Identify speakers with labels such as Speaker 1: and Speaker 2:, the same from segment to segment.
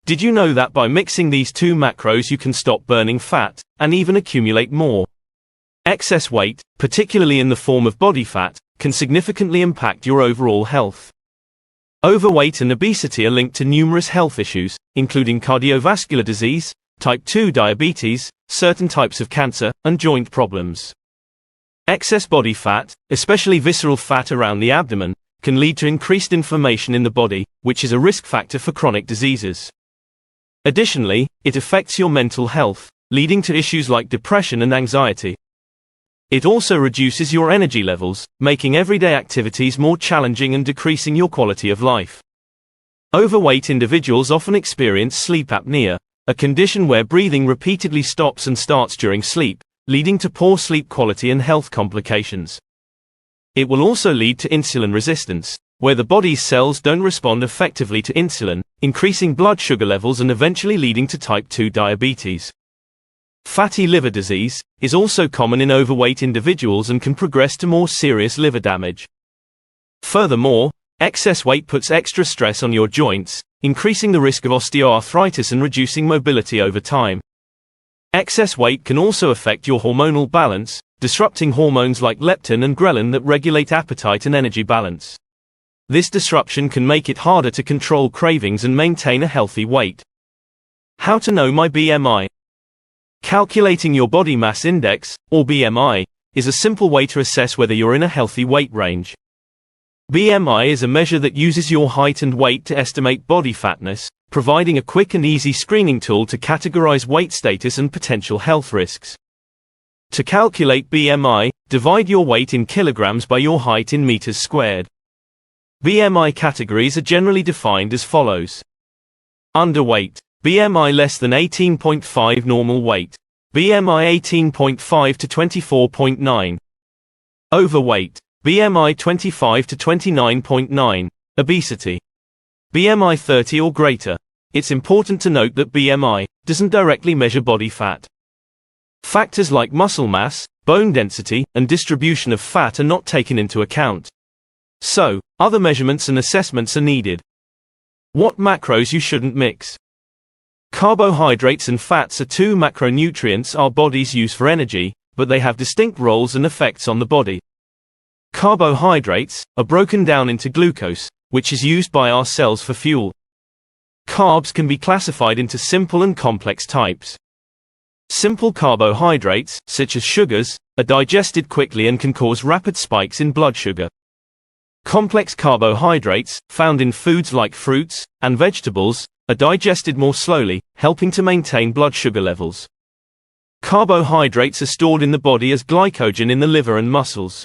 Speaker 1: Did you know that by mixing these two macros you can stop burning fat, and even accumulate more? Excess weight, particularly in the form of body fat, can significantly impact your overall health. Overweight and obesity are linked to numerous health issues, including cardiovascular disease, type 2 diabetes, certain types of cancer, and joint problems. Excess body fat, especially visceral fat around the abdomen, can lead to increased inflammation in the body, which is a risk factor for chronic diseases. Additionally, it affects your mental health, leading to issues like depression and anxiety. It also reduces your energy levels, making everyday activities more challenging and decreasing your quality of life. Overweight individuals often experience sleep apnea, a condition where breathing repeatedly stops and starts during sleep, leading to poor sleep quality and health complications. It will also lead to insulin resistance, where the body's cells don't respond effectively to insulin, increasing blood sugar levels and eventually leading to type 2 diabetes. Fatty liver disease is also common in overweight individuals and can progress to more serious liver damage. Furthermore, excess weight puts extra stress on your joints, increasing the risk of osteoarthritis and reducing mobility over time. Excess weight can also affect your hormonal balance, disrupting hormones like leptin and ghrelin that regulate appetite and energy balance. This disruption can make it harder to control cravings and maintain a healthy weight. How to know my BMI? Calculating your body mass index, or BMI, is a simple way to assess whether you're in a healthy weight range. BMI is a measure that uses your height and weight to estimate body fatness, providing a quick and easy screening tool to categorize weight status and potential health risks. To calculate BMI, divide your weight in kilograms by your height in meters squared. BMI categories are generally defined as follows. Underweight. BMI less than 18.5 normal weight. BMI 18.5 to 24.9. Overweight. BMI 25 to 29.9. Obesity. BMI 30 or greater. It's important to note that BMI doesn't directly measure body fat. Factors like muscle mass, bone density, and distribution of fat are not taken into account. So, other measurements and assessments are needed. What macros you shouldn't mix. Carbohydrates and fats are two macronutrients our bodies use for energy, but they have distinct roles and effects on the body. Carbohydrates are broken down into glucose, which is used by our cells for fuel. Carbs can be classified into simple and complex types. Simple carbohydrates, such as sugars, are digested quickly and can cause rapid spikes in blood sugar. Complex carbohydrates, found in foods like fruits and vegetables, are digested more slowly, helping to maintain blood sugar levels. Carbohydrates are stored in the body as glycogen in the liver and muscles.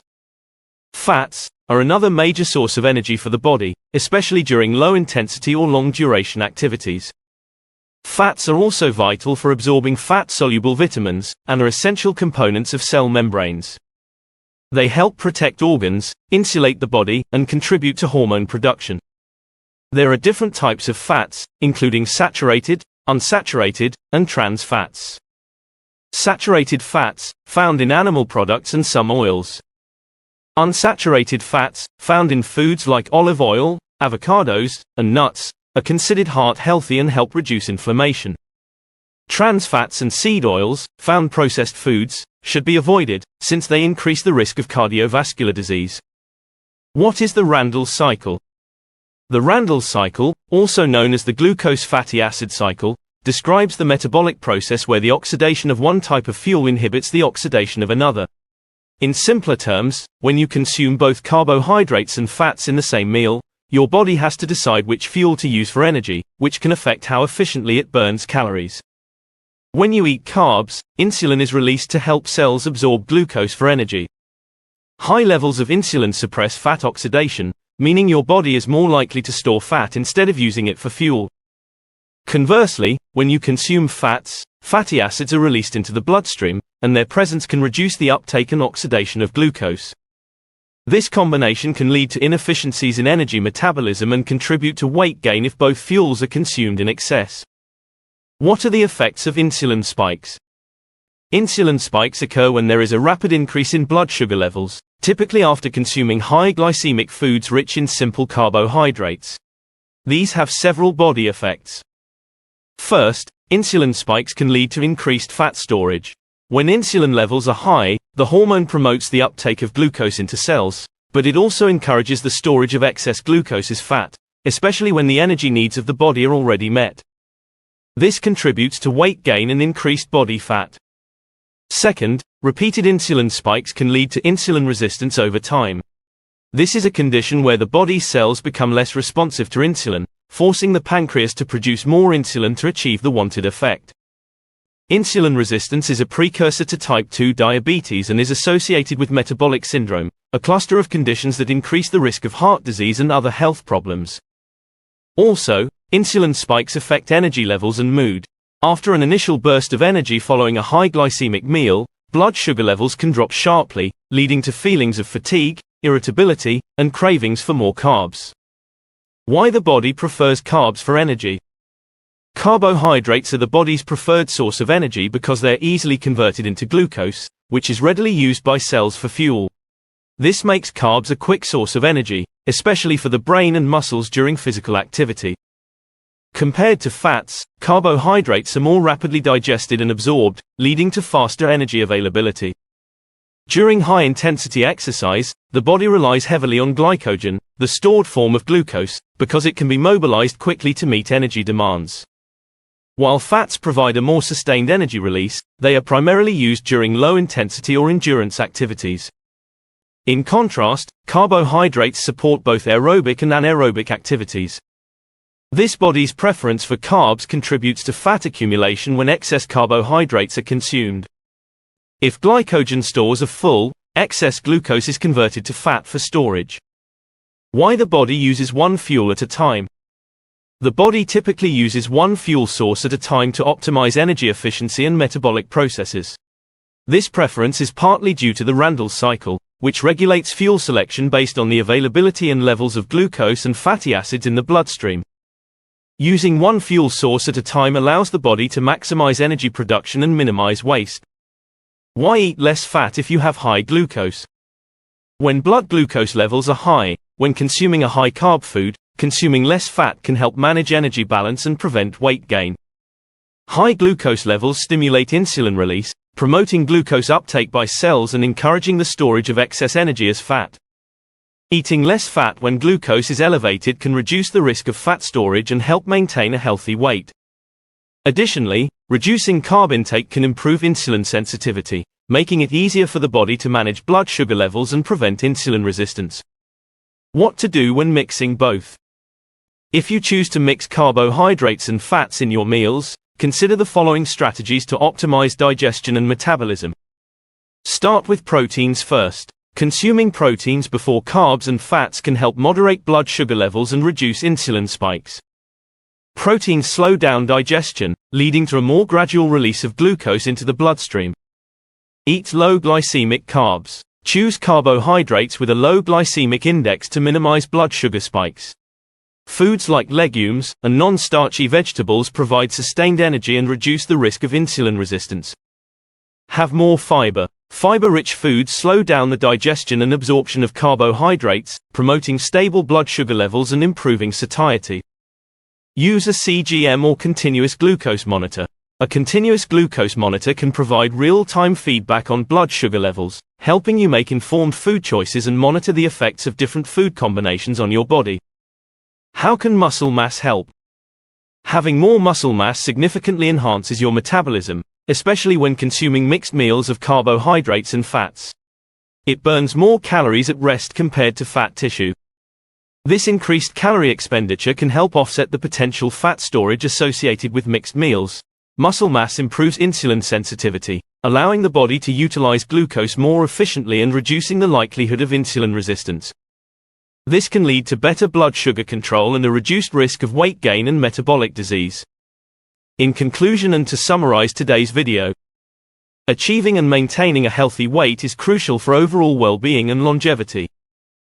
Speaker 1: Fats are another major source of energy for the body, especially during low-intensity or long-duration activities. Fats are also vital for absorbing fat-soluble vitamins, and are essential components of cell membranes. They help protect organs, insulate the body, and contribute to hormone production. There are different types of fats, including saturated, unsaturated, and trans fats. Saturated fats, found in animal products and some oils. Unsaturated fats, found in foods like olive oil, avocados, and nuts, are considered heart-healthy and help reduce inflammation. Trans fats and seed oils, found processed foods, should be avoided, since they increase the risk of cardiovascular disease. What is the Randall cycle? The Randall cycle, also known as the glucose fatty acid cycle, describes the metabolic process where the oxidation of one type of fuel inhibits the oxidation of another. In simpler terms, when you consume both carbohydrates and fats in the same meal, your body has to decide which fuel to use for energy, which can affect how efficiently it burns calories. When you eat carbs, insulin is released to help cells absorb glucose for energy. High levels of insulin suppress fat oxidation, meaning your body is more likely to store fat instead of using it for fuel. Conversely, when you consume fats, fatty acids are released into the bloodstream, and their presence can reduce the uptake and oxidation of glucose. This combination can lead to inefficiencies in energy metabolism and contribute to weight gain if both fuels are consumed in excess. What are the effects of insulin spikes? Insulin spikes occur when there is a rapid increase in blood sugar levels, typically after consuming high glycemic foods rich in simple carbohydrates. These have several body effects. First, insulin spikes can lead to increased fat storage. When insulin levels are high, the hormone promotes the uptake of glucose into cells, but it also encourages the storage of excess glucose as fat, especially when the energy needs of the body are already met. This contributes to weight gain and increased body fat. Second, repeated insulin spikes can lead to insulin resistance over time. This is a condition where the body's cells become less responsive to insulin, forcing the pancreas to produce more insulin to achieve the wanted effect. Insulin resistance is a precursor to type 2 diabetes and is associated with metabolic syndrome, a cluster of conditions that increase the risk of heart disease and other health problems. Also, insulin spikes affect energy levels and mood. After an initial burst of energy following a high glycemic meal, blood sugar levels can drop sharply, leading to feelings of fatigue, irritability, and cravings for more carbs. Why the body prefers carbs for energy? Carbohydrates are the body's preferred source of energy because they're easily converted into glucose, which is readily used by cells for fuel. This makes carbs a quick source of energy, especially for the brain and muscles during physical activity. Compared to fats, carbohydrates are more rapidly digested and absorbed, leading to faster energy availability. During high-intensity exercise, the body relies heavily on glycogen, the stored form of glucose, because it can be mobilized quickly to meet energy demands. While fats provide a more sustained energy release, they are primarily used during low-intensity or endurance activities. In contrast, carbohydrates support both aerobic and anaerobic activities. This body's preference for carbs contributes to fat accumulation when excess carbohydrates are consumed. If glycogen stores are full, excess glucose is converted to fat for storage. Why the body uses one fuel at a time? The body typically uses one fuel source at a time to optimize energy efficiency and metabolic processes. This preference is partly due to the Randle cycle, which regulates fuel selection based on the availability and levels of glucose and fatty acids in the bloodstream. Using one fuel source at a time allows the body to maximize energy production and minimize waste. Why eat less fat if you have high glucose? When blood glucose levels are high, when consuming a high-carb food, consuming less fat can help manage energy balance and prevent weight gain. High glucose levels stimulate insulin release, promoting glucose uptake by cells and encouraging the storage of excess energy as fat. Eating less fat when glucose is elevated can reduce the risk of fat storage and help maintain a healthy weight. Additionally, reducing carb intake can improve insulin sensitivity, making it easier for the body to manage blood sugar levels and prevent insulin resistance. What to do when mixing both? If you choose to mix carbohydrates and fats in your meals, consider the following strategies to optimize digestion and metabolism. Start with proteins first. Consuming proteins before carbs and fats can help moderate blood sugar levels and reduce insulin spikes. Proteins slow down digestion, leading to a more gradual release of glucose into the bloodstream. Eat low glycemic carbs. Choose carbohydrates with a low glycemic index to minimize blood sugar spikes. Foods like legumes and non-starchy vegetables provide sustained energy and reduce the risk of insulin resistance. Have more fiber. Fiber-rich foods slow down the digestion and absorption of carbohydrates, promoting stable blood sugar levels and improving satiety. Use a CGM or continuous glucose monitor. A continuous glucose monitor can provide real-time feedback on blood sugar levels, helping you make informed food choices and monitor the effects of different food combinations on your body. How can muscle mass help? Having more muscle mass significantly enhances your metabolism, especially when consuming mixed meals of carbohydrates and fats. It burns more calories at rest compared to fat tissue. This increased calorie expenditure can help offset the potential fat storage associated with mixed meals. Muscle mass improves insulin sensitivity, allowing the body to utilize glucose more efficiently and reducing the likelihood of insulin resistance. This can lead to better blood sugar control and a reduced risk of weight gain and metabolic disease. In conclusion and to summarize today's video, achieving and maintaining a healthy weight is crucial for overall well-being and longevity.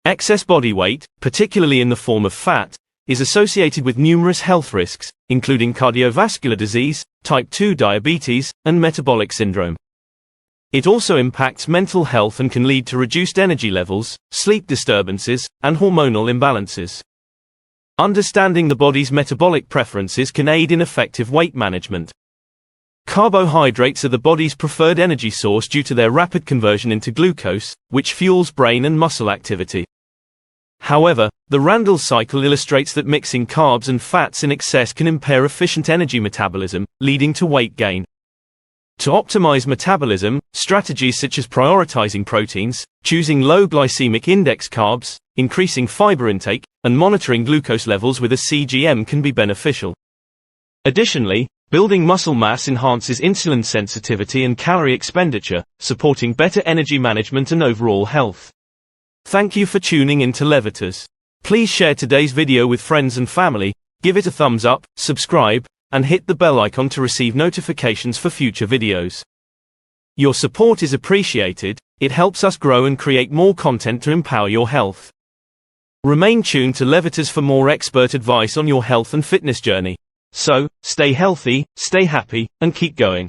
Speaker 1: Excess body weight, particularly in the form of fat, is associated with numerous health risks, including cardiovascular disease, type 2 diabetes, and metabolic syndrome. It also impacts mental health and can lead to reduced energy levels, sleep disturbances, and hormonal imbalances. Understanding the body's metabolic preferences can aid in effective weight management. Carbohydrates are the body's preferred energy source due to their rapid conversion into glucose, which fuels brain and muscle activity. However, the Randall cycle illustrates that mixing carbs and fats in excess can impair efficient energy metabolism, leading to weight gain. To optimize metabolism, strategies such as prioritizing proteins, choosing low glycemic index carbs, increasing fiber intake, and monitoring glucose levels with a CGM can be beneficial. Additionally, building muscle mass enhances insulin sensitivity and calorie expenditure, supporting better energy management and overall health. Thank you for tuning in to Levitas. Please share today's video with friends and family, give it a thumbs up, subscribe, and hit the bell icon to receive notifications for future videos. Your support is appreciated, it helps us grow and create more content to empower your health. Remain tuned to Levitas for more expert advice on your health and fitness journey. So, stay healthy, stay happy, and keep going.